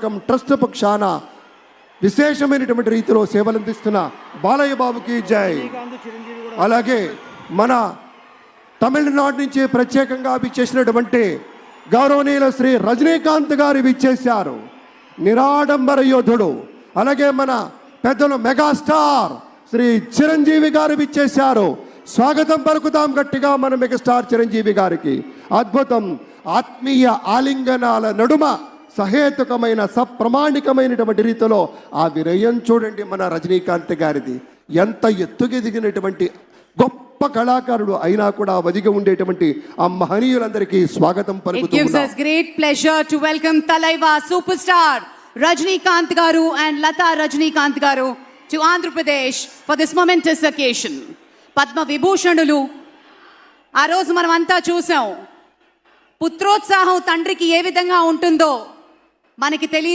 Trust పక్షాన విశేషమైనటువంటి రీతిలో సేవలందిస్తున్న బాలయ్య బాబుకి జై. అలాగే మన తమిళనాడు నుంచి ప్రత్యేకంగా విచ్చేసినటువంటి గౌరవనీయుల శ్రీ రజనీకాంత్ గారు విచ్చేశారు. నిరాడంబర యోధుడు. అలాగే మన పెద్దలు మెగాస్టార్ శ్రీ చిరంజీవి గారు విచ్చేశారు. స్వాగతం పలుకుతాం గట్టిగా మన మెగాస్టార్ చిరంజీవి గారికి. అద్భుతం. ఆత్మీయ ఆలింగనాల నడుమ సహేతుకమైన సప్రమాణికమైనటువంటి రీతిలో ఆ వినయం చూడండి మన రజనీకాంత్ గారిది. ఎంత ఎత్తుకెదిగినటువంటి గొప్ప కళాకారుడు అయినా కూడా వదిగి ఉండేటువంటి ఆ మహనీయులందరికీ స్వాగతం పలుకుతున్నాం. It gives us great pleasure to welcome Talaiva superstar Rajinikanth garu and Lata Rajinikanth garu to Andhra Pradesh for this momentous occasion. Padma Vibhushanulu ఆ రోజు మనం అంతా చూసాం. పుత్రోత్సాహం తండ్రికి ఏ విధంగా ఉంటుందో మనకి తెలియదు.